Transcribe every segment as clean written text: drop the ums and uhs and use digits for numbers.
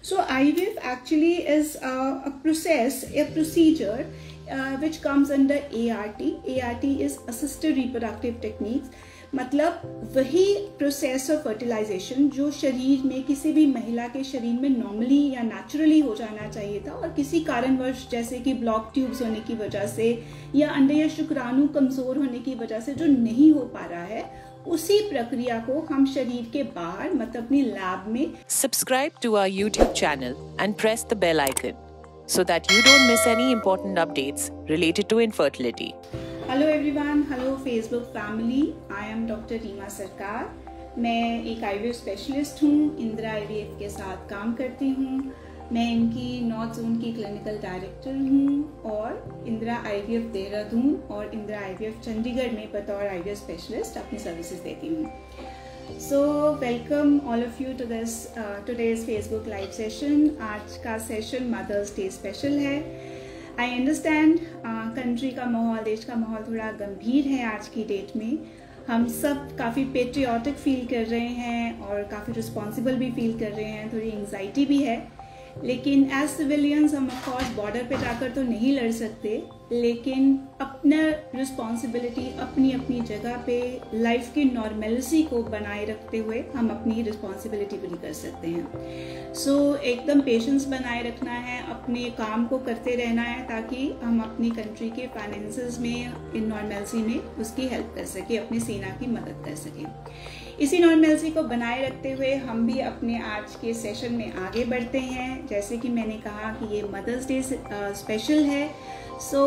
So IVF actually is a procedure which comes under ART. ART is Assisted Reproductive Techniques. मतलब वही process of fertilisation जो शरीर में किसी भी महिला के शरीर में नॉर्मली या नेचुरली हो जाना चाहिए था और किसी कारणवश जैसे कि ब्लॉक ट्यूब्स होने की वजह से या अंडे या शुक्राणु कमजोर होने की वजह से जो नहीं हो पा रहा है, उसी प्रक्रिया को हम शरीर के बाहर मतलब अपनी लैब में Subscribe to our YouTube channel and press the bell icon so that you don't miss any important updates related to infertility. Hello everyone, hello Facebook family, I am doctor Reema Sarkar. मैं एक आईवीएफ स्पेशलिस्ट हूँ, Indira IVF के साथ काम करती हूँ। मैं इनकी नॉर्थ जोन की क्लिनिकल डायरेक्टर हूँ और इंदिरा आईवीएफ देहरादून और इंदिरा आईवीएफ चंडीगढ़ में बतौर आईवीएफ स्पेशलिस्ट अपनी सर्विसेज देती हूँ। So welcome all of you to this today's Facebook live session. आज का सेशन मदर्स डे स्पेशल है। आई अंडरस्टैंड कंट्री का माहौल, देश का माहौल थोड़ा गंभीर है आज की डेट में। हम सब काफ़ी पेट्रियाटिक फील कर रहे हैं और काफ़ी रिस्पॉन्सिबल भी फील कर रहे हैं, थोड़ी एंग्जाइटी भी है। लेकिन एज सिविलियंस हम ऑफकोर्स बॉर्डर पे जाकर तो नहीं लड़ सकते, लेकिन अपना रिस्पॉन्सिबिलिटी अपनी अपनी जगह पे लाइफ की नॉर्मलिटी को बनाए रखते हुए हम अपनी रिस्पॉन्सिबिलिटी पूरी कर सकते हैं। सो एकदम पेशेंस बनाए रखना है, अपने काम को करते रहना है ताकि हम अपनी कंट्री के फाइनेंसेस में, इन नॉर्मलिटी में उसकी हेल्प कर सके, अपनी सेना की मदद कर सके। इसी नॉर्मलिटी को बनाए रखते हुए हम भी अपने आज के सेशन में आगे बढ़ते हैं। जैसे कि मैंने कहा कि ये मदर्स डे स्पेशल है। सो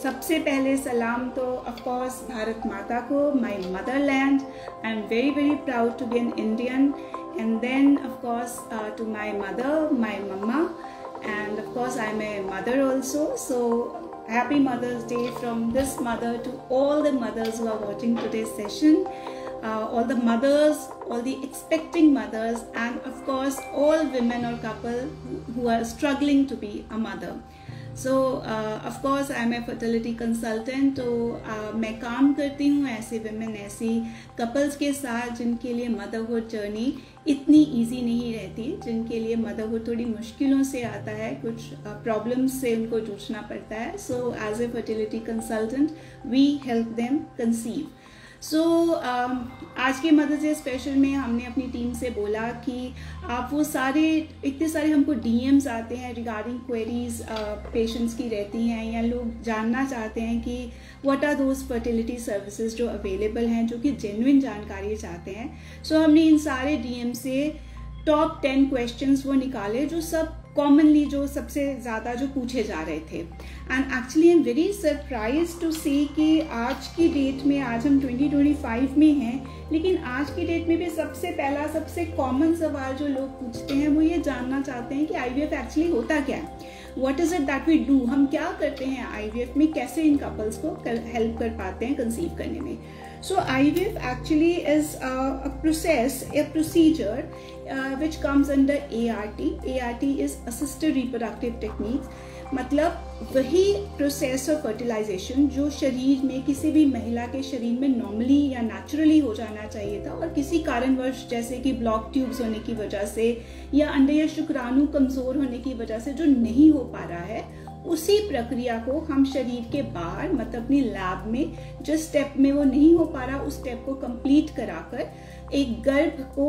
सबसे पहले सलाम तो ऑफ कोर्स भारत माता को, my motherland. I am very very proud to be an Indian. And then of course to my mother, my mamma, and of course I am a mother also. So happy Mother's Day from this mother to all the mothers who are watching today's session. All the mothers, all the expecting mothers, and of course all women or couple who are struggling to be a mother. So of course I am a fertility consultant, तो मैं काम करती हूँ ऐसे women, ऐसी couples के साथ जिनके लिए motherhood journey इतनी easy नहीं रहती, जिनके लिए motherhood थोड़ी मुश्किलों से आता है, कुछ problems से उनको जूझना पड़ता है। So as a fertility consultant we help them conceive. सो आज के मदर्स डे स्पेशल में हमने अपनी टीम से बोला कि आप वो सारे इतने सारे हमको डीएम्स आते हैं रिगार्डिंग क्वेरीज पेशेंट्स की रहती हैं, या लोग जानना चाहते हैं कि what are those fertility services जो अवेलेबल हैं, जो कि जेन्युइन जानकारी चाहते हैं। सो हमने इन सारे डीएम से टॉप 10 क्वेश्चंस वो निकाले जो सब कॉमनली, जो सबसे ज़्यादा जो पूछे जा रहे थे। And actually I am very surprise to see कि आज की डेट में, आज हम 2025 में हैं, लेकिन आज की डेट में भी सबसे पहला, सबसे कॉमन सवाल जो लोग पूछते हैं वो ये जानना चाहते हैं कि आईवीएफ एक्चुअली होता क्या है, what is it that we do, हम क्या करते हैं आईवीएफ में, कैसे इन कपल्स को हेल्प कर पाते हैं कंसीव करने में। So IVF actually is a procedure which comes under ART. ART is Assisted Reproductive Techniques. मतलब वही प्रोसेस ऑफ फर्टिलाइजेशन जो शरीर में किसी भी महिला के शरीर में नॉर्मली या नेचुरली हो जाना चाहिए था और किसी कारणवश जैसे कि ब्लॉक ट्यूब्स होने की वजह से या अंडे या शुक्राणु कमजोर होने की वजह से जो नहीं हो पा रहा है, उसी प्रक्रिया को हम शरीर के बाहर मतलब अपनी लैब में जिस स्टेप में वो नहीं हो पा रहा, उस स्टेप को कंप्लीट कराकर एक गर्भ को,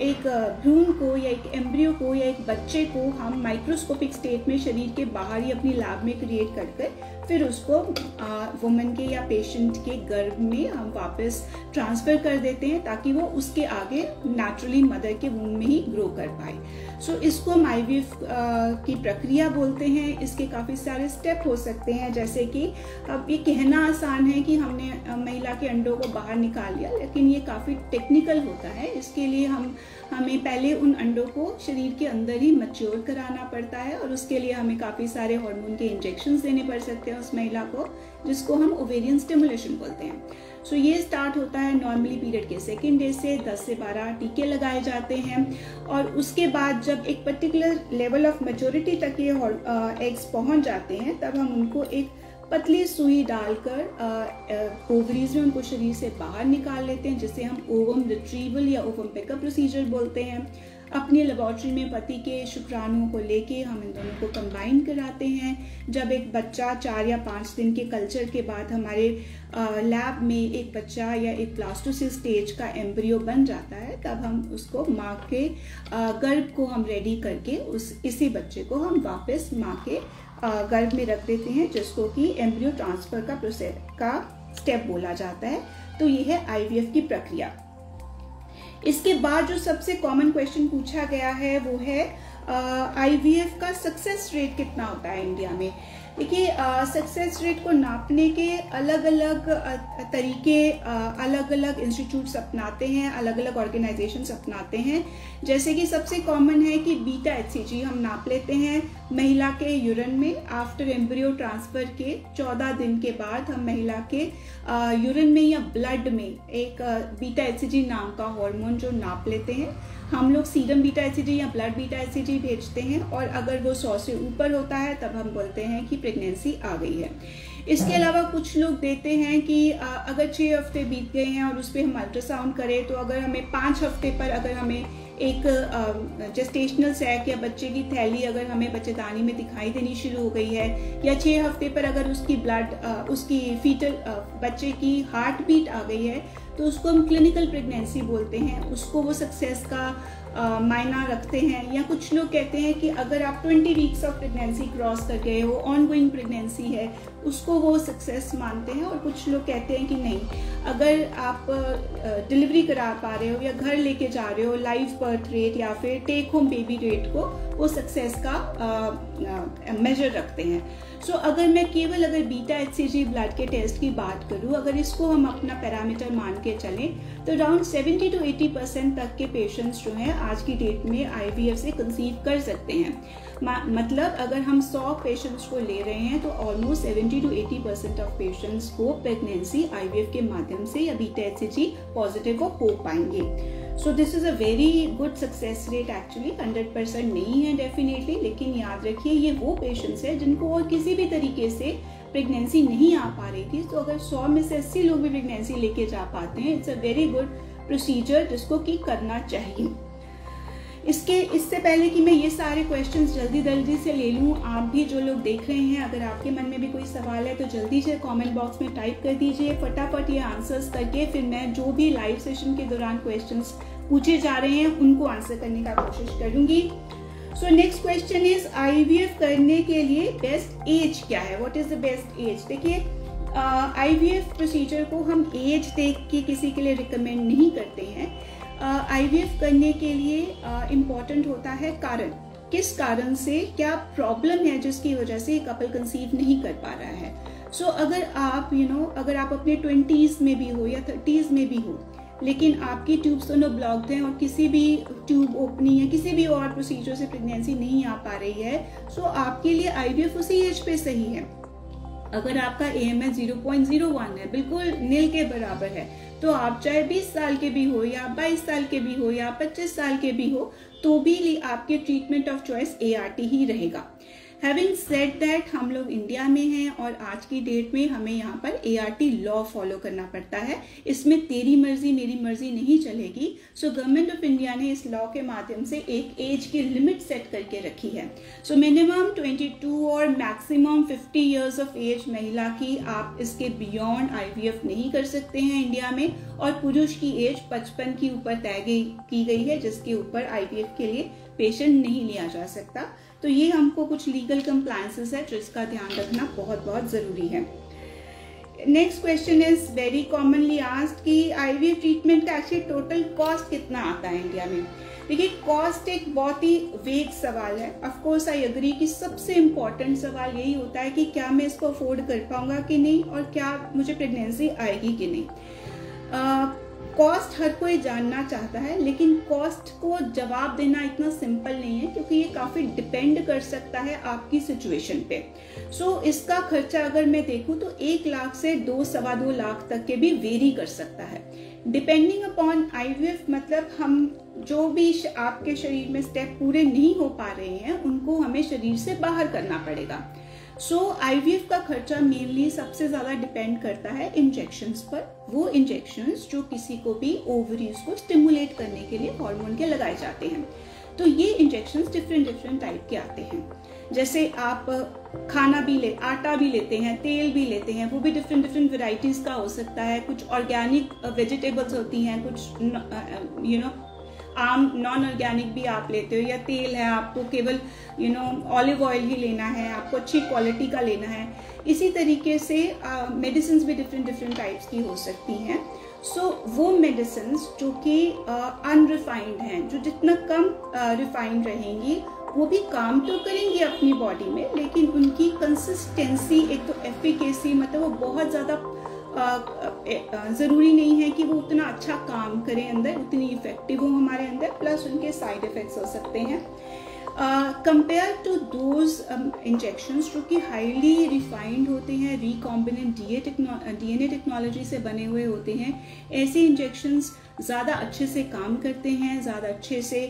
एक भ्रूण को या एक एम्ब्रियो को या एक बच्चे को हम माइक्रोस्कोपिक स्टेट में शरीर के बाहर ही अपनी लैब में क्रिएट करके फिर उसको वुमन के या पेशेंट के गर्भ में हम वापस ट्रांसफर कर देते हैं ताकि वो उसके आगे नेचुरली मदर के वूम में ही ग्रो कर पाए। सो इसको हम आईवीएफ की प्रक्रिया बोलते हैं। इसके काफ़ी सारे स्टेप हो सकते हैं, जैसे कि अब ये कहना आसान है कि हमने महिला के अंडों को बाहर निकाल लिया, लेकिन ये काफ़ी टेक्निकल होता है। इसके लिए हमें पहले उन अंडों को शरीर के अंदर ही मैच्योर कराना पड़ता है और उसके लिए हमें काफ़ी सारे हार्मोन के इंजेक्शंस देने पड़ सकते हैं उस महिला को, जिसको हम ओवेरियन स्टिमुलेशन बोलते हैं। सो ये स्टार्ट होता है नॉर्मली पीरियड के सेकेंड डे से। 10 से 12 टीके लगाए जाते हैं और उसके बाद जब एक पर्टिकुलर लेवल ऑफ मैच्योरिटी तक ये एग्स पहुंच जाते हैं, तब हम उनको एक पतली सुई डालकर ओवरीज में उनको शरीर से बाहर निकाल लेते हैं, जिसे हम ओवम रिट्रीवल या ओवम पिकअप प्रोसीजर बोलते हैं। अपनी लेबोरेटरी में पति के शुक्राणुओं को लेके हम इन दोनों को कंबाइन कराते हैं। जब एक बच्चा 4 या 5 दिन के कल्चर के बाद हमारे लैब में एक बच्चा या एक ब्लास्टोसिस्ट स्टेज का एम्ब्रियो बन जाता है, तब हम उसको माँ के गर्भ को हम रेडी करके इसी बच्चे को हम वापस माँ के गर्भ में रख देते हैं, जिसको कि एम्ब्रियो ट्रांसफर का प्रोसेस का स्टेप बोला जाता है। तो ये है आईवीएफ की प्रक्रिया। इसके बाद जो सबसे कॉमन क्वेश्चन पूछा गया है वो है आईवीएफ का सक्सेस रेट कितना होता है इंडिया में। देखिए, सक्सेस रेट को नापने के अलग अलग तरीके अलग अलग इंस्टीट्यूट्स अपनाते हैं, अलग अलग ऑर्गेनाइजेशंस अपनाते हैं। जैसे कि सबसे कॉमन है कि बीटा एचसीजी हम नाप लेते हैं महिला के यूरिन में आफ्टर एम्ब्रियो ट्रांसफर के 14 दिन के बाद। हम महिला के यूरिन में या ब्लड में एक बीटा एचसीजी नाम का हार्मोन जो नाप लेते हैं। हम लोग सीरम बीटा एचसीजी या ब्लड बीटा एचसीजी भेजते हैं, और अगर वो 100 से ऊपर होता है तब हम बोलते हैं कि प्रेगनेंसी आ गई है। इसके अलावा कुछ लोग देते हैं कि अगर 6 हफ्ते बीत गए हैं और उस पर हम अल्ट्रासाउंड करें, तो अगर हमें 5 हफ्ते पर अगर हमें एक जेस्टेशनल सैक या बच्चे की थैली अगर हमें बच्चेदानी में दिखाई देनी शुरू हो गई है, या 6 हफ्ते पर अगर उसकी उसकी फीटल बच्चे की हार्ट बीट आ गई है, तो उसको हम क्लिनिकल प्रेगनेंसी बोलते हैं। उसको वो सक्सेस का मायना रखते हैं। या कुछ लोग कहते हैं कि अगर आप 20 वीक्स ऑफ प्रेगनेंसी क्रॉस कर गए हो, ऑनगोइंग प्रेगनेंसी है, उसको वो सक्सेस मानते हैं। और कुछ लोग कहते हैं कि नहीं, अगर आप डिलीवरी करा पा रहे हो या घर लेके जा रहे हो, लाइव बर्थ रेट या फिर टेक होम बेबी रेट को वो सक्सेस का मेजर रखते हैं। सो अगर मैं केवल अगर बीटा एचसीजी ब्लड के टेस्ट की बात करूं, अगर इसको हम अपना पैरामीटर मान के चलें, तो अराउंड 70 to 80% तक के पेशेंट्स जो हैं आज की डेट में आईवीएफ से कंसीव कर सकते हैं। मतलब अगर हम 100 पेशेंट्स को ले रहे हैं तो ऑलमोस्ट 70 to 80% ऑफ पेशेंट्स को प्रेगनेंसी आईवीएफ के माध्यम से या बीटा एचसीजी पॉजिटिव वो हो पाएंगे। So this is a very good success rate. Actually 100% नहीं है डेफिनेटली, लेकिन याद रखिए ये वो पेशेंट्स हैं जिनको और किसी भी तरीके से प्रेगनेंसी नहीं आ पा रही थी। तो अगर 100 में से 80 लोग भी प्रेगनेंसी लेके जा पाते हैं, it's a very good procedure जिसको कि करना चाहिए। इससे पहले कि मैं ये सारे क्वेश्चंस जल्दी से ले लूँ, आप भी जो लोग देख रहे हैं, अगर आपके मन में भी कोई सवाल है तो जल्दी से कमेंट बॉक्स में टाइप कर दीजिए फटाफट ये आंसर्स करके। फिर मैं जो भी लाइव सेशन के दौरान क्वेश्चंस पूछे जा रहे हैं उनको आंसर करने का कोशिश करूंगी। So next question is IVF करने के लिए बेस्ट एज क्या है? What is the best age? देखिए, आईवीएफ प्रोसीजर को हम एज देख के किसी के लिए रिकमेंड नहीं करते हैं। आईवीएफ करने के लिए इम्पॉर्टेंट होता है कारण, किस कारण से क्या प्रॉब्लम है जिसकी वजह से कपल कंसीव नहीं कर पा रहा है। सो अगर आप अगर आप अपने 20s में भी हो या 30s में भी हो, लेकिन आपकी ट्यूब्स दोनों ब्लॉक्ड हैं और किसी भी ट्यूब ओपनिंग या किसी भी और प्रोसीजर से प्रेगनेंसी नहीं आ पा रही है, सो आपके लिए आईवीएफ उसी एज पे सही है। अगर आपका AMH 0.01 है, बिल्कुल नील के बराबर है, तो आप चाहे 20 साल के भी हो या 22 साल के भी हो या 25 साल के भी हो, तो भी आपके ट्रीटमेंट ऑफ चॉइस ART ही रहेगा। हैविंग सेड दैट, हम लोग इंडिया में हैं और आज की डेट में हमें यहाँ पर ART लॉ फॉलो करना पड़ता है। इसमें तेरी मर्जी मेरी मर्जी नहीं चलेगी। सो गवर्नमेंट ऑफ इंडिया ने इस लॉ के माध्यम से एक एज की लिमिट सेट करके रखी है। सो मिनिमम 22 और मैक्सिमम 50 ईयर्स ऑफ एज महिला की आप इसके बियॉन्ड आईवीएफ नहीं कर सकते हैं इंडिया में। और पुरुष की एज 55 की ऊपर तय की गई है, जिसके ऊपर आईवीएफ के लिए पेशेंट नहीं लिया जा सकता। तो ये हमको कुछ लीगल कंप्लायंसेस है जिसका ध्यान रखना बहुत बहुत जरूरी है। Next question is very commonly asked कि आईवीएफ ट्रीटमेंट का एक्चुअली टोटल कॉस्ट कितना आता है इंडिया में। देखिए, कॉस्ट एक बहुत ही वेग सवाल है। ऑफ कोर्स आई एग्री कि सबसे इम्पोर्टेंट सवाल यही होता है कि क्या मैं इसको अफोर्ड कर पाऊंगा कि नहीं, और क्या मुझे प्रेगनेंसी आएगी कि नहीं। कॉस्ट हर कोई जानना चाहता है, लेकिन कॉस्ट को जवाब देना इतना सिंपल नहीं है, क्योंकि ये काफ़ी डिपेंड कर सकता है आपकी सिचुएशन पे। सो इसका खर्चा अगर मैं देखूं तो 1 लाख से 2-2.25 लाख तक के भी वेरी कर सकता है, डिपेंडिंग अपॉन आईवीएफ। मतलब हम जो भी आपके शरीर में स्टेप पूरे नहीं हो पा रहे हैं, उनको हमें शरीर से बाहर करना पड़ेगा। सो आईवीएफ का खर्चा मेनली सबसे ज्यादा डिपेंड करता है इंजेक्शंस पर। वो इंजेक्शंस जो किसी को भी ओवरीज को स्टिमुलेट करने के लिए हार्मोन के लगाए जाते हैं। तो ये इंजेक्शंस डिफरेंट टाइप के आते हैं। जैसे आप खाना भी आटा भी लेते हैं, तेल भी लेते हैं, वो भी डिफरेंट वेराइटीज का हो सकता है। कुछ ऑर्गेनिक वेजिटेबल्स होती हैं, कुछ आम नॉन ऑर्गेनिक भी आप लेते हो, या तेल है आपको केवल ऑलिव ऑयल ही लेना है, आपको अच्छी क्वालिटी का लेना है। इसी तरीके से मेडिसिन भी डिफरेंट टाइप्स की हो सकती हैं। सो वो मेडिसिन जो कि अनरिफाइंड हैं, जो जितना कम रिफाइंड रहेंगी वो भी काम तो करेंगी अपनी बॉडी में, लेकिन उनकी कंसिस्टेंसी, एक तो एफिकेसी, मतलब वो बहुत ज़्यादा ज़रूरी नहीं है कि वो उतना अच्छा काम करें अंदर, उतनी इफेक्टिव हो हमारे अंदर, प्लस उनके साइड इफ़ेक्ट्स हो सकते हैं कंपेयर टू दोज इंजेक्शंस जो कि हाईली रिफाइंड होते हैं, रिकॉम्बिनेंट DNA टेक्नोलॉजी से बने हुए होते हैं। ऐसे इंजेक्शंस ज़्यादा अच्छे से काम करते हैं, ज़्यादा अच्छे से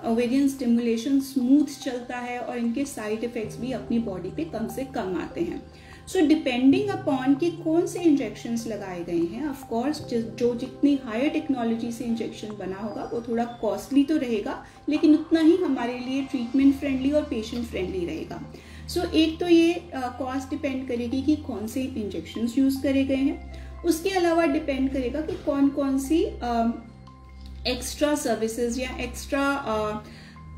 ओवेरियन स्टिमुलेशन स्मूथ चलता है, और इनके साइड इफ़ेक्ट्स भी अपनी बॉडी पे कम से कम आते हैं। सो डिपेंडिंग अपॉन कि कौन से इंजेक्शंस लगाए गए हैं, ऑफ कोर्स जो जितनी हायर टेक्नोलॉजी से इंजेक्शन बना होगा वो थोड़ा कॉस्टली तो रहेगा, लेकिन उतना ही हमारे लिए ट्रीटमेंट फ्रेंडली और पेशेंट फ्रेंडली रहेगा। सो एक तो ये कॉस्ट डिपेंड करेगी कि कौन से इंजेक्शंस यूज़ करे गए हैं। उसके अलावा डिपेंड करेगा कि कौन कौन सी एक्स्ट्रा सर्विसेज या एक्स्ट्रा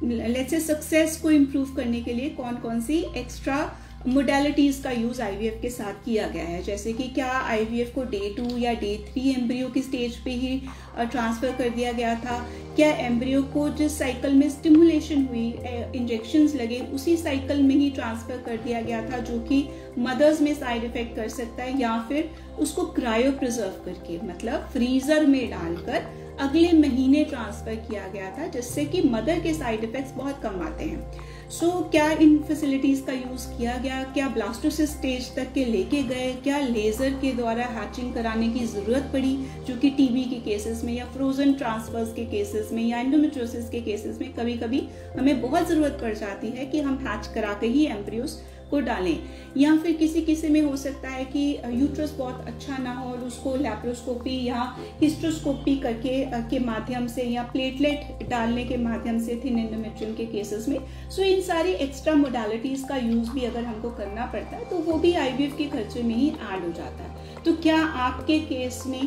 लेट्स से सक्सेस को इम्प्रूव करने के लिए कौन कौन सी एक्स्ट्रा मोडेलिटीज का यूज आईवीएफ के साथ किया गया है। जैसे कि क्या आईवीएफ को डे 2 या डे 3 एम्ब्रियो की स्टेज पे ही ट्रांसफर कर दिया गया था, क्या एम्ब्रियो को जिस साइकिल में स्टिमुलेशन हुई, इंजेक्शंस लगे, उसी साइकिल में ही ट्रांसफर कर दिया गया था, जो कि मदर्स में साइड इफेक्ट कर सकता है, या फिर उसको क्रायो प्रिजर्व करके, मतलब फ्रीजर में डालकर अगले महीने ट्रांसफर किया गया था, जिससे कि मदर के साइड इफेक्ट्स बहुत कम आते हैं। सो क्या इन फैसिलिटीज का यूज किया गया, क्या ब्लास्टोसिस स्टेज तक के लेके गए, क्या लेजर के द्वारा हैचिंग कराने की जरूरत पड़ी, जो कि टीबी के केसेस में या फ्रोजन ट्रांसफर्स के केसेस में या एंडोमेट्रियोसिस के केसेस में कभी कभी हमें बहुत जरूरत पड़ जाती है कि हम हैच करा के ही एम्ब्रियोस को डालें। या फिर किसी में हो सकता है कि यूट्रस बहुत अच्छा ना हो और उसको लैप्रोस्कोपी या हिस्ट्रोस्कोपी करके के माध्यम से या प्लेटलेट डालने के माध्यम से थिन एंडोमेट्रियम के केसेस में। सो इन सारी एक्स्ट्रा मोडालिटीज का यूज भी अगर हमको करना पड़ता है तो वो भी आईवीएफ के खर्चे में ही ऐड हो जाता है। तो क्या आपके केस में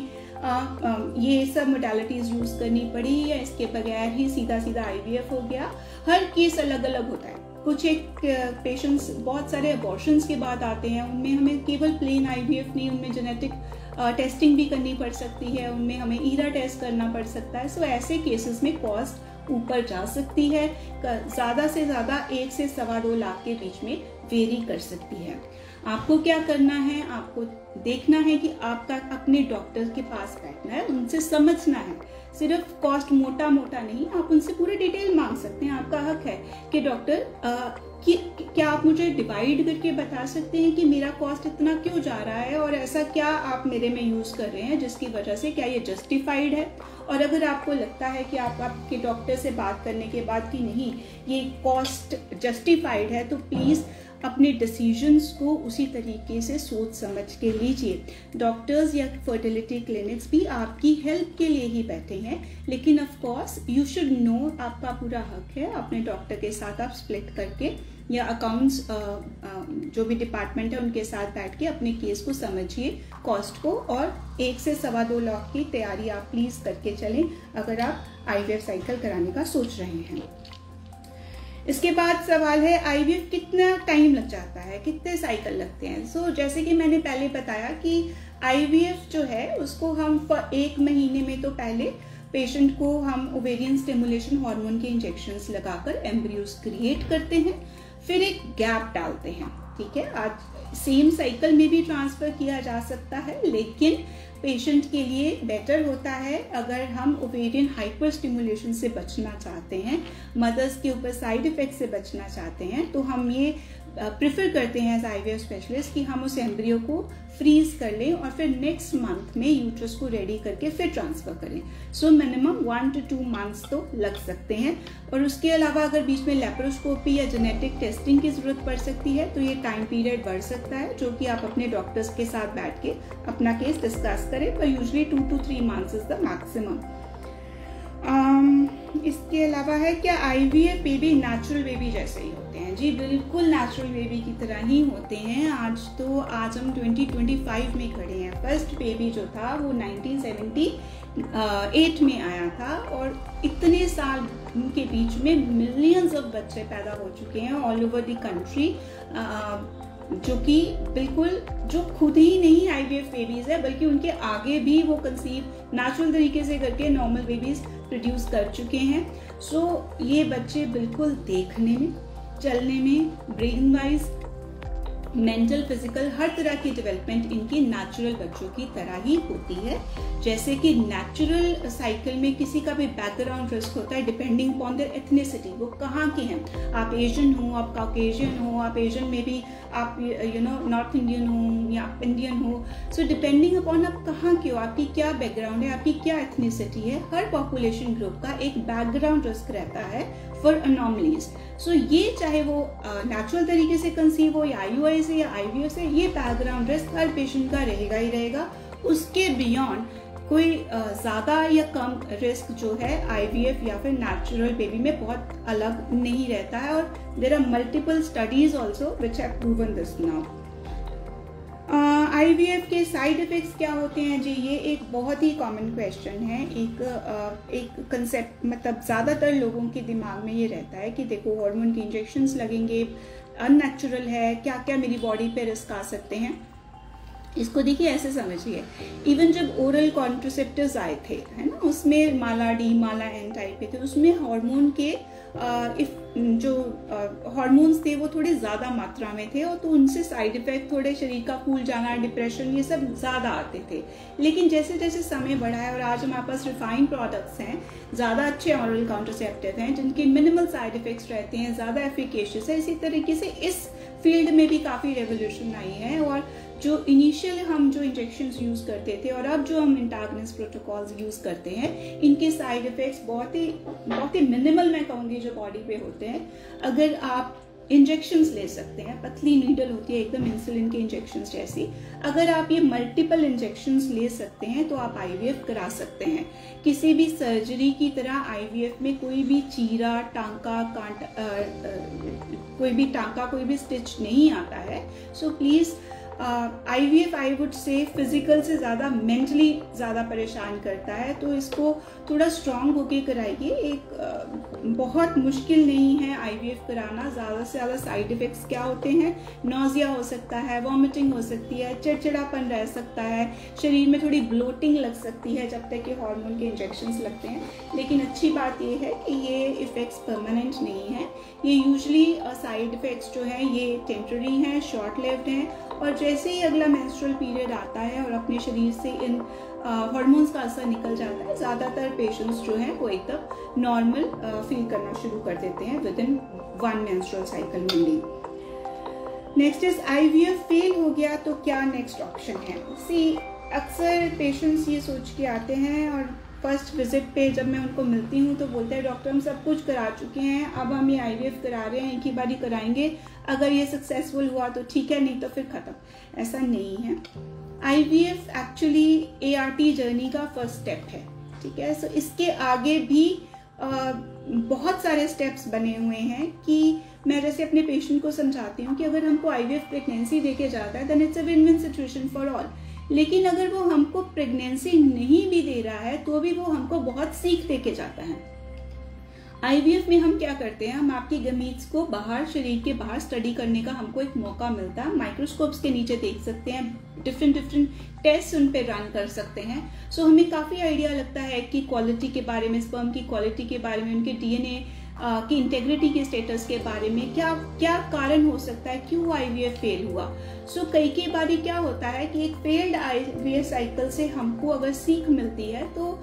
ये सब मोडालिटीज यूज करनी पड़ी या इसके बगैर ही सीधा आईवीएफ हो गया? हर केस अलग अलग होता है। कुछ एक पेशेंट्स बहुत सारे अबॉर्शंस के बाद आते हैं, उनमें हमें केवल प्लेन आईवीएफ नहीं, उनमें जेनेटिक टेस्टिंग भी करनी पड़ सकती है, उनमें हमें ईरा टेस्ट करना पड़ सकता है। सो ऐसे केसेस में कॉस्ट ऊपर जा सकती है, ज़्यादा से ज़्यादा 1 से 2.25 लाख के बीच में वेरी कर सकती है। आपको क्या करना है, आपको देखना है कि आपका अपने डॉक्टर के पास बैठना है, उनसे समझना है, सिर्फ कॉस्ट मोटा नहीं, आप उनसे पूरे डिटेल मांग सकते हैं। आपका हक है कि डॉक्टर क्या आप मुझे डिवाइड करके बता सकते हैं कि मेरा कॉस्ट इतना क्यों जा रहा है और ऐसा क्या आप मेरे में यूज कर रहे हैं जिसकी वजह से क्या ये जस्टिफाइड है। और अगर आपको लगता है कि आप आपके डॉक्टर से बात करने के बाद कि नहीं ये कॉस्ट जस्टिफाइड है, तो प्लीज अपने डिसीजंस को उसी तरीके से सोच समझ के लीजिए। डॉक्टर्स या फर्टिलिटी क्लिनिक्स भी आपकी हेल्प के लिए ही बैठे हैं, लेकिन of course you should know, आपका पूरा हक है अपने डॉक्टर के साथ आप स्प्लिट करके या अकाउंट्स जो भी डिपार्टमेंट है उनके साथ बैठ के अपने केस को समझिए, कॉस्ट को, और 1 से 2.25 लाख की तैयारी आप प्लीज करके चलें अगर आप आईवीएफ साइकिल कराने का सोच रहे हैं। इसके बाद सवाल है आईवीएफ कितना टाइम लग जाता है, कितने साइकिल लगते हैं। सो जैसे कि मैंने पहले बताया कि आईवीएफ जो है उसको हम 1 महीने में तो पहले पेशेंट को हम ओवेरियन स्टिमुलेशन हार्मोन के इंजेक्शंस लगाकर एम्ब्रियोज क्रिएट करते हैं, फिर एक गैप डालते हैं। ठीक है, आज सेम साइकिल में भी ट्रांसफर किया जा सकता है, लेकिन पेशेंट के लिए बेटर होता है अगर हम ओवेरियन हाइपर स्टिमुलेशन से बचना चाहते हैं, मदर्स के ऊपर साइड इफेक्ट से बचना चाहते हैं, तो हम ये प्रेफर करते हैं एज आईवीएफ स्पेशलिस्ट कि हम उस एम्ब्रियो को फ्रीज कर लें और फिर नेक्स्ट मंथ में यूट्रस को रेडी करके फिर ट्रांसफर करें। सो मिनिमम 1 to 2 मंथ्स तो लग सकते हैं। और उसके अलावा अगर बीच में लेप्रोस्कोपी या जेनेटिक टेस्टिंग की जरूरत पड़ सकती है तो ये टाइम पीरियड बढ़ सकता है, जो कि आप अपने डॉक्टर्स के साथ बैठ के अपना केस डिस्कस करें, पर usually 2 to 3 months is the maximum. इसके अलावा है, क्या IVF बेबी नेचुरल बेबी जैसे ही होते हैं? जी बिल्कुल नेचुरल बेबी की तरह ही होते हैं। आज हम 2025 में खड़े हैं। फर्स्ट बेबी जो था वो 1978 में आया था और इतने साल के बीच में मिलियंस ऑफ बच्चे पैदा हो चुके हैं ऑल ओवर द कंट्री, जो कि बिल्कुल जो खुद ही नहीं IVF बेबीज है बल्कि उनके आगे भी वो कंसीव नेचुरल तरीके से करके नॉर्मल बेबीज प्रोड्यूस कर चुके हैं। सो ये बच्चे बिल्कुल देखने में, चलने में, ब्रेन वाइज, मेंटल, फिजिकल, हर तरह की डेवलपमेंट इनकी नेचुरल बच्चों की तरह ही होती है। जैसे कि नेचुरल साइकिल में किसी का भी बैकग्राउंड रिस्क होता है डिपेंडिंग अपॉन देयर एथनिसिटी, वो कहाँ के हैं। आप एशियन हो, आप कॉकेशियन हो, आप एशियन में भी आप नॉर्थ इंडियन हो या आप इंडियन हो। सो डिपेंडिंग अपॉन आप कहाँ के हो, आपकी क्या बैकग्राउंड है, आपकी क्या एथनिसिटी है, हर पॉपुलेशन ग्रुप का एक बैकग्राउंड रिस्क रहता है फॉर अनॉमलीज। सो ये चाहे वो नेचुरल तरीके से कंसीव हो या IUI से या IVF से, ये बैकग्राउंड रिस्क हर पेशेंट का रहेगा ही रहेगा। उसके बियॉन्ड कोई ज़्यादा या कम रिस्क जो है IVF या फिर नेचुरल बेबी में बहुत अलग नहीं रहता है। और there are multiple studies also which have proven this now. IVF के साइड इफेक्ट्स क्या होते हैं? जी ये एक बहुत ही कॉमन क्वेश्चन है। एक कंसेप्ट, मतलब ज़्यादातर लोगों के दिमाग में ये रहता है कि देखो हार्मोन के इंजेक्शंस लगेंगे, अननेचुरल है, क्या क्या मेरी बॉडी पे रिस्क आ सकते हैं। इसको देखिए ऐसे समझिए, इवन जब ओरल कॉन्ट्रासेप्टिव्स आए थे, है ना, उसमें माला D, माला N टाइप के थे, उसमें हार्मोन के जो हार्मोन्स थे वो थोड़े ज़्यादा मात्रा में थे और तो उनसे साइड इफेक्ट, थोड़े शरीर का फूल जाना, डिप्रेशन, ये सब ज़्यादा आते थे। लेकिन जैसे जैसे समय बढ़ा है और आज हमारे पास रिफाइंड प्रोडक्ट्स हैं, ज़्यादा अच्छे ओरल कॉन्ट्रासेप्टिव हैं जिनके मिनिमल साइड इफेक्ट्स रहते हैं, ज़्यादा एफिकेशियस है, इसी तरीके से इस फील्ड में भी काफ़ी रेवोल्यूशन आई है। और जो इनिशियल हम जो इंजेक्शंस यूज़ करते थे और अब जो हम एंटागनिस्ट प्रोटोकॉल्स यूज़ करते हैं, इनके साइड इफ़ेक्ट्स बहुत ही मिनिमल मैं कहूँगी जो बॉडी पे होते हैं। अगर आप इंजेक्शंस ले सकते हैं, पतली नीडल होती है एकदम इंसुलिन के इंजेक्शंस जैसी, अगर आप ये मल्टीपल इंजेक्शंस ले सकते हैं तो आप IVF करा सकते हैं। किसी भी सर्जरी की तरह IVF में कोई भी चीरा, टांका, कोई भी स्टिच नहीं आता है। So please IVF I would say physical से ज़्यादा मेंटली ज़्यादा परेशान करता है, तो इसको थोड़ा स्ट्रांग होके कराइए। एक बहुत मुश्किल नहीं है IVF कराना। ज़्यादा से ज़्यादा साइड इफ़ेक्ट्स क्या होते हैं? नोजिया हो सकता है, वॉमिटिंग हो सकती है, चिड़चिड़ापन रह सकता है, शरीर में थोड़ी ब्लोटिंग लग सकती है जब तक कि हार्मोन के इंजेक्शंस लगते हैं। लेकिन अच्छी बात ये है कि ये इफ़ेक्ट्स परमानेंट नहीं है। ये यूजली साइड इफ़ेक्ट्स जो हैं ये टेम्पररी हैं, शॉर्ट लिव्ड हैं, और जैसे ही अगला मेंस्ट्रुअल पीरियड आता है और अपने शरीर से इन हार्मोन्स का असर निकल जाता है, ज़्यादातर पेशेंट्स जो हैं वो एकदम नॉर्मल फील करना शुरू कर देते हैं with in 1 menstrual cycle mainly. Next is IVF fail हो गया तो क्या नेक्स्ट ऑप्शन है? अक्सर पेशेंट्स ये सोच के आते हैं और फर्स्ट विजिट पे जब मैं उनको मिलती हूँ तो बोलते हैं डॉक्टर हम सब कुछ करा चुके हैं, अब हम ये IVF करा रहे हैं, एक ही बारी कराएंगे, अगर ये सक्सेसफुल हुआ तो ठीक है, नहीं तो फिर ख़त्म। ऐसा नहीं है। IVF एक्चुअली ART जर्नी का फर्स्ट स्टेप है, ठीक है। सो इसके आगे भी बहुत सारे स्टेप्स बने हुए हैं कि मैं जैसे अपने पेशेंट को समझाती हूँ कि अगर हमको IVF प्रेगनेंसी देके जाता है then it's a win win situation for all. लेकिन अगर वो हमको प्रेगनेंसी नहीं भी दे रहा है तो भी वो हमको बहुत सीख दे के जाता है। IVF में हम क्या करते हैं, हम आपकी गमीट्स को बाहर, शरीर के बाहर स्टडी करने का हमको एक मौका मिलता है। माइक्रोस्कोप्स के नीचे देख सकते हैं, डिफरेंट टेस्ट उन पे रन कर सकते हैं। सो हमें काफ़ी आइडिया लगता है कि क्वालिटी के बारे में, स्पर्म की क्वालिटी के बारे में, उनके DNA की इंटेग्रिटी के स्टेटस के बारे में, क्या क्या कारण हो सकता है, क्यों IVF फेल हुआ। सो कई बारी क्या होता है कि एक फेल्ड IVF साइकिल से हमको अगर सीख मिलती है तो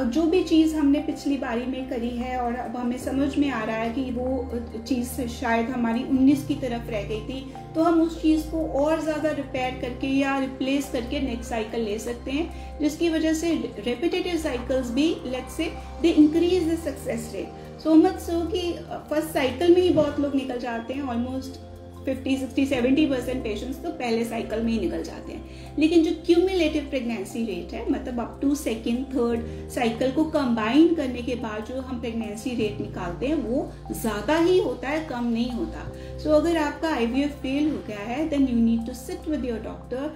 जो भी चीज़ हमने पिछली बारी में करी है और अब हमें समझ में आ रहा है कि वो चीज़ शायद हमारी 19 की तरफ रह गई थी, तो हम उस चीज़ को और ज़्यादा रिपेयर करके या रिप्लेस करके नेक्स्ट साइकिल ले सकते हैं, जिसकी वजह से रेपिटेटिव साइकिल्स भी let's say they increase the success rate. So much so कि फर्स्ट साइकिल में ही बहुत लोग निकल जाते हैं, ऑलमोस्ट 50-60-70% पेशेंट्स तो पहले साइकिल में ही निकल जाते हैं। लेकिन जो क्यूमुलेटिव प्रेगनेंसी रेट है, मतलब up to second third cycle को कंबाइन करने के बाद जो हम प्रेगनेंसी रेट निकालते हैं वो ज़्यादा ही होता है, कम नहीं होता। सो अगर आपका IVF फेल हो गया है, then you need to sit with your doctor,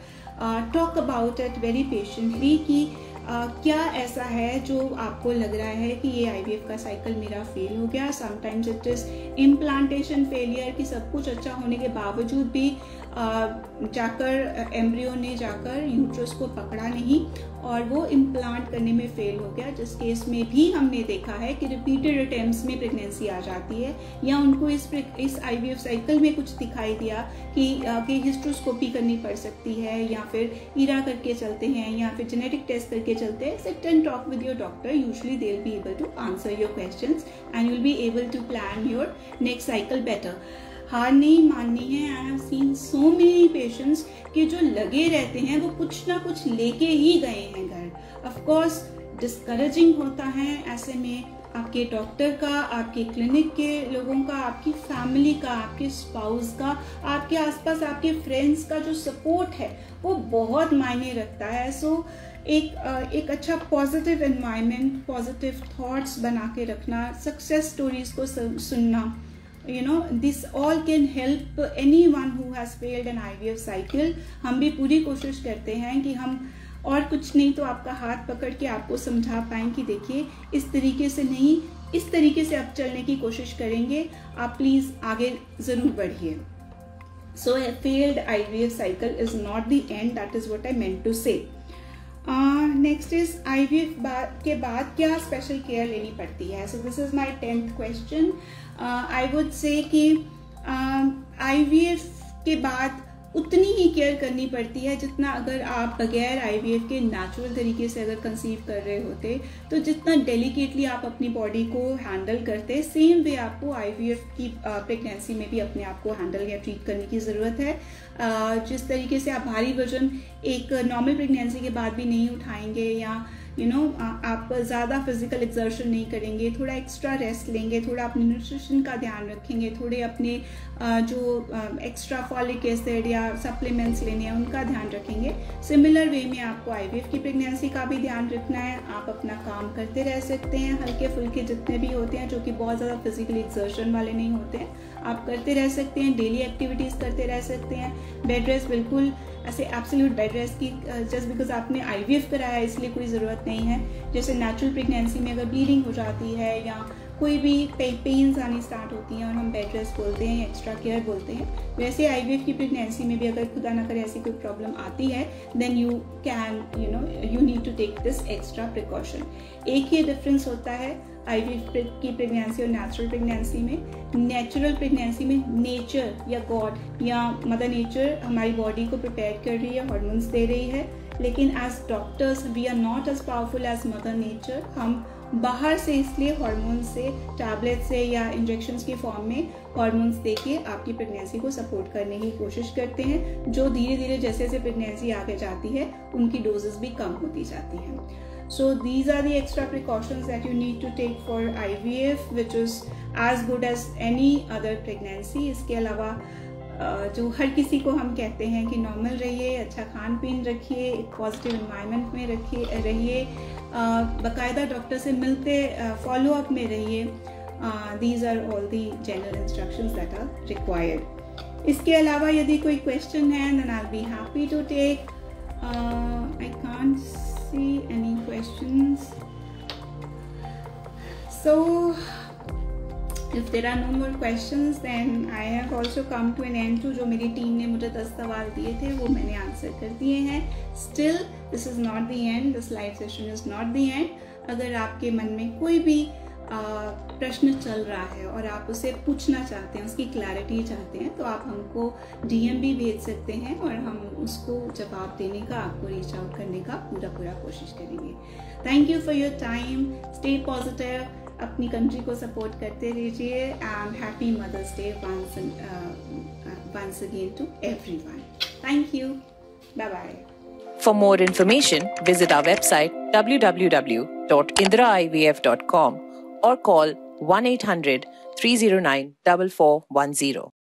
talk about it very patiently कि क्या ऐसा है जो आपको लग रहा है कि ये IVF का साइकिल मेरा फेल हो गया। Sometimes it is implantation failure, कि सब कुछ अच्छा होने के बावजूद भी जाकर एम्ब्रियो ने जाकर यूट्रस को पकड़ा नहीं और वो इम्प्लांट करने में फेल हो गया, जिस केस में भी हमने देखा है कि रिपीटेड अटेम्प्ट्स में प्रेगनेंसी आ जाती है, या उनको इस IVF साइकिल में कुछ दिखाई दिया कि हिस्ट्रोस्कोपी करनी पड़ सकती है, या फिर ईरा करके चलते हैं, या फिर जेनेटिक टेस्ट करके चलते हैं। Sit and talk with your doctor, usually they will be able to answer your questions and you will be able to plan your next cycle better. हार नहीं माननी है। I have seen so many patients कि जो लगे रहते हैं वो कुछ ना कुछ लेके ही गए हैं घर। ऑफ कोर्स डिस्करेजिंग होता है ऐसे में आपके डॉक्टर का, आपके क्लिनिक के लोगों का, आपकी फैमिली का, आपके स्पाउस का, आपके आसपास आपके फ्रेंड्स का जो सपोर्ट है वो बहुत मायने रखता है। सो एक अच्छा पॉजिटिव एनवायरनमेंट, पॉजिटिव थॉट्स बना के रखना, सक्सेस स्टोरीज को सुनना, you know, this all can help anyone who has failed an IVF cycle। हम भी पूरी कोशिश करते हैं कि हम और कुछ नहीं तो आपका हाथ पकड़ के आपको समझा पाएं कि देखिए इस तरीके से नहीं, इस तरीके से आप चलने की कोशिश करेंगे, आप प्लीज आगे जरूर बढ़िए। So a failed IVF cycle is not the end, that is what I meant to say। Next is IVF के बाद क्या स्पेशल केयर लेनी पड़ती है। So this is my 10th question. I would say कि IVF के बाद उतनी ही केयर करनी पड़ती है जितना अगर आप बगैर IVF के नेचुरल तरीके से अगर कंसीव कर रहे होते, तो जितना डेलिकेटली आप अपनी बॉडी को हैंडल करते, सेम वे आपको IVF की प्रेगनेंसी में भी अपने आप को हैंडल या ट्रीट करने की ज़रूरत है। जिस तरीके से आप भारी वजन एक नॉर्मल प्रेगनेंसी के बाद भी नहीं उठाएंगे, या आप ज़्यादा फिजिकल एक्सर्शन नहीं करेंगे, थोड़ा एक्स्ट्रा रेस्ट लेंगे, थोड़ा अपने न्यूट्रिशन का ध्यान रखेंगे, थोड़े अपने जो एक्स्ट्रा फॉलिक एसिड या सप्लीमेंट्स लेने हैं उनका ध्यान रखेंगे, सिमिलर वे में आपको IVF की प्रेगनेंसी का भी ध्यान रखना है। आप अपना काम करते रह सकते हैं, हल्के फुल्के जितने भी होते हैं जो कि बहुत ज़्यादा फिजिकल एक्सर्शन वाले नहीं होते हैं, आप करते रह सकते हैं, डेली एक्टिविटीज़ करते रह सकते हैं। बेड रेस्ट बिल्कुल ऐसे एब्सोल्यूट बेड रेस्ट की जस्ट बिकॉज आपने IVF कराया इसलिए कोई ज़रूरत नहीं है। जैसे नेचुरल प्रेगनेंसी में अगर ब्लीडिंग हो जाती है या कोई भी पेन्स आनी स्टार्ट होती हैं और हम बेड रेस्ट बोलते हैं या एक्स्ट्रा केयर बोलते हैं, वैसे IVF की प्रेगनेंसी में भी अगर खुदा ना करे ऐसी कोई प्रॉब्लम आती है, then you can you need to take this extra precaution. एक ही डिफरेंस होता है IVF की प्रेगनेंसी और नेचुरल प्रेगनेंसी में। नेचुरल प्रेगनेंसी में नेचर या गॉड या मदर नेचर हमारी बॉडी को प्रिपेयर कर रही है, हार्मोन्स दे रही है, लेकिन as doctors we are not as powerful as mother nature. हम बाहर से इसलिए हार्मोन से, टैबलेट से या इंजेक्शंस के फॉर्म में हार्मोन्स देके आपकी प्रेगनेंसी को सपोर्ट करने की कोशिश करते हैं, जो धीरे धीरे जैसे जैसे प्रेगनेंसी आगे जाती है उनकी डोजेस भी कम होती जाती हैं। So these are the extra precautions that you need to take for IVF, which is as good as any other pregnancy। इसके अलावा जो हर किसी को हम कहते हैं कि नॉर्मल रहिए, अच्छा खान पीन रखिए, एक पॉजिटिव एनवायरनमेंट में रहिए, बाकायदा डॉक्टर से मिलते फॉलो अप में रहिए। These are all the general instructions that are required। इसके अलावा यदि कोई क्वेश्चन है then I'll be happy to take। I can't see any questions, so if there are no more questions then I have also come to an end to जो मेरी team ने मुझे 10 सवाल दिए थे वो मैंने आंसर कर दिए हैं। Still this is not the end, this live session is not the end। अगर आपके मन में कोई भी प्रश्न चल रहा है और आप उसे पूछना चाहते हैं, उसकी क्लैरिटी चाहते हैं, तो आप हमको DM भी भेज सकते हैं और हम उसको जवाब देने का, आपको रीच आउट करने का पूरा कोशिश करेंगे। Thank you for your time, stay positive, अपनी कंट्री को सपोर्ट करते रहिए and happy Mother's Day once again to everyone। Thank you, bye bye। For more information, visit our website www.indraivf.com or call 1-800-309-4410.